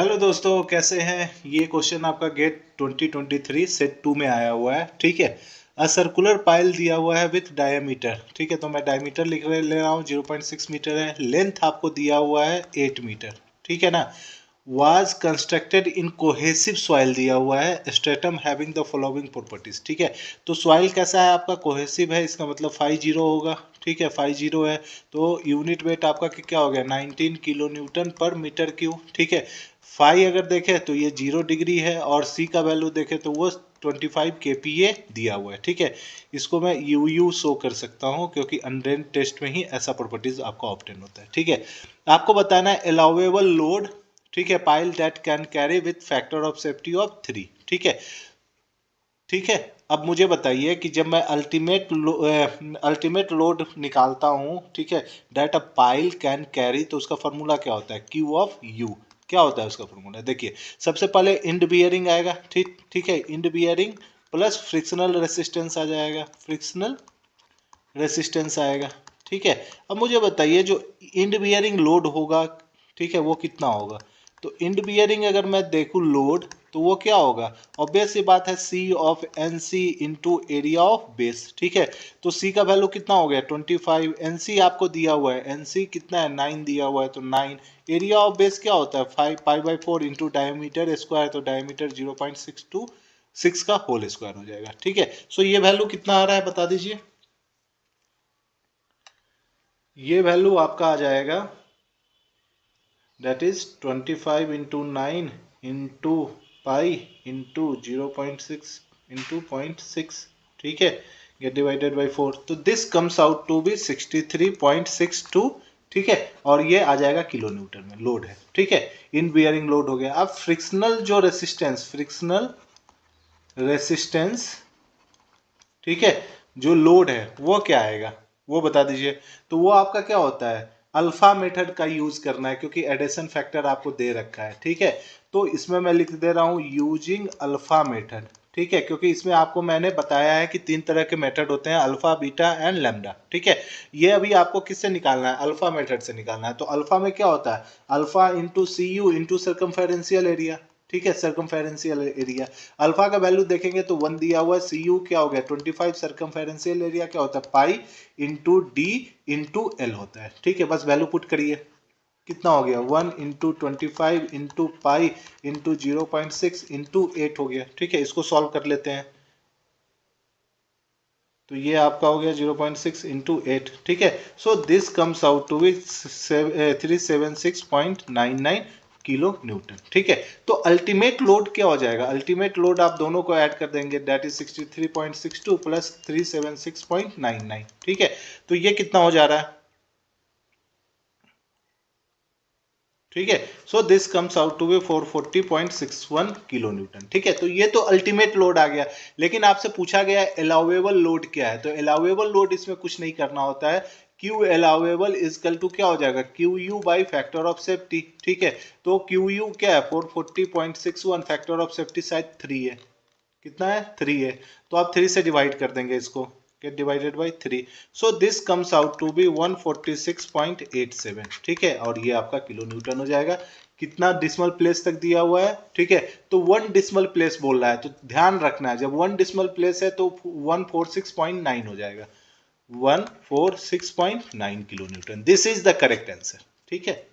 Hello दोस्तों, कैसे हैं। ये क्वेश्चन आपका गेट 2023 सेट 2 में आया हुआ है। ठीक है, अ सर्कुलर पाइल दिया हुआ है विथ डायमीटर। ठीक है, तो मैं डायमीटर ले रहा हूँ, 0.6 मीटर है। लेंथ आपको दिया हुआ है 8 मीटर। ठीक है ना। Was constructed in cohesive soil दिया हुआ है, stratum having the following properties. ठीक है, तो सॉइल कैसा है आपका, कोहेसिव है, इसका मतलब 50 होगा। ठीक है, 50 है तो यूनिट वेट आपका क्या हो गया, 19 किलो न्यूटन पर मीटर क्यूब। ठीक है, फाई अगर देखें तो ये 0 डिग्री है, और सी का वैल्यू देखें तो वो 25 kPa दिया हुआ है। ठीक है, इसको मैं यू शो कर सकता हूँ क्योंकि अनरेन टेस्ट में ही ऐसा प्रॉपर्टीज आपका ऑब्टेन होता है। ठीक है, आपको बताना है अलाउेबल लोड। ठीक है, pile that can carry with factor of safety of 3। ठीक है, ठीक है। अब मुझे बताइए कि जब मैं अल्टीमेट लोड निकालता हूं, ठीक है, that a pile can carry, तो उसका फॉर्मूला क्या होता है, क्यू ऑफ यू। क्या होता है उसका फॉर्मूला, देखिए सबसे पहले इंड बियरिंग आएगा। ठीक ठीक है, end bearing plus frictional resistance आ जाएगा, फ्रिक्शनल रेसिस्टेंस आएगा। ठीक है, अब मुझे बताइए जो इंड बियरिंग लोड होगा, ठीक है, वो कितना होगा। तो इंड बियरिंग अगर मैं देखूँ लोड, तो वो क्या होगा, ऑब्वियस सी बात है, C of N C into area of base. ठीक है, तो सी का वैल्यू कितना हो गया 25, एन सी आपको दिया हुआ है, एन सी कितना है 9 दिया हुआ है, तो 9। एरिया ऑफ बेस क्या होता है 5 पाई/4 इंटू डायमीटर स्क्वायर, तो डायमीटर 0.626 का होल स्क्वायर हो जाएगा। ठीक है, सो ये वैल्यू कितना आ रहा है बता दीजिए। ये वैल्यू आपका आ जाएगा, that is 25 into 9 into pi into 0.6 into 0.6। ठीक है, गेट डिवाइडेड बाई 4, तो this comes out to be 63.62। ठीक है, और ये आ जाएगा किलो न्यूटन में लोड है। ठीक है, इन बियरिंग लोड हो गया। अब फ्रिक्शनल जो रेसिस्टेंस, फ्रिक्शनल रेसिस्टेंस, ठीक है, जो लोड है वो क्या आएगा, वो बता दीजिए। तो वो आपका क्या होता है, अल्फा मेथड का यूज करना है, क्योंकि एडिशन फैक्टर आपको दे रखा है। ठीक है, तो इसमें मैं लिख दे रहा हूं यूजिंग अल्फा मेथड। ठीक है, क्योंकि इसमें आपको मैंने बताया है कि 3 तरह के मेथड होते हैं, अल्फा, बीटा एंड लैम्डा। ठीक है, ये अभी आपको किससे निकालना है, अल्फा मेथड से निकालना है। तो अल्फा में क्या होता है, alpha into C U into circumferential area. ठीक है, सर्कमफेरेंशियल एरिया, अल्फा का वैल्यू देखेंगे तो 1 दिया हुआ है, सी यू क्या हो गया 25, सर्कमफेरेंशियल एरिया क्या होता है pi into D into L होता है। ठीक है, बस वैल्यू पुट करिए, कितना हो गया 1 into 25 into pi into 0.6 into 8 हो गया। ठीक है, इसको सॉल्व कर लेते हैं, तो ये आपका हो गया 0.6 इंटू 8। ठीक है, so this comes out to be 376.99 kilo newton. ठीक है, तो अल्टीमेट लोड क्या हो जाएगा, अल्टीमेट लोड आप दोनों को ऐड कर देंगे, दैट इज 63.62 प्लस 376.99। ठीक है, तो ये कितना हो जा रहा है, ठीक है, so this comes out to be 440.61 kilo newton. ठीक है, तो ये तो अल्टीमेट लोड आ गया। लेकिन आपसे पूछा गया अलाउेबल लोड क्या है, तो अलाउेबल लोड इसमें कुछ नहीं करना होता है, क्यू अलाउेबल इजकल टू क्या हो जाएगा, Q U by factor of safety. ठीक है, तो क्यू यू क्या है 440.61, फैक्टर ऑफ सेफ्टी शायद 3 है, कितना है 3 है, तो आप 3 से डिवाइड कर देंगे इसको, get divided by 3, so this comes out to be 146.87। ठीक है, और ये आपका किलो न्यूटन हो जाएगा। कितना डिसिमल प्लेस तक दिया हुआ है, ठीक है, तो 1 डिसिमल प्लेस बोल रहा है, तो ध्यान रखना है जब 1 डिसिमल प्लेस है तो 146.9 हो जाएगा, 146.9 kilo Newton. This is the correct answer. ठीक है।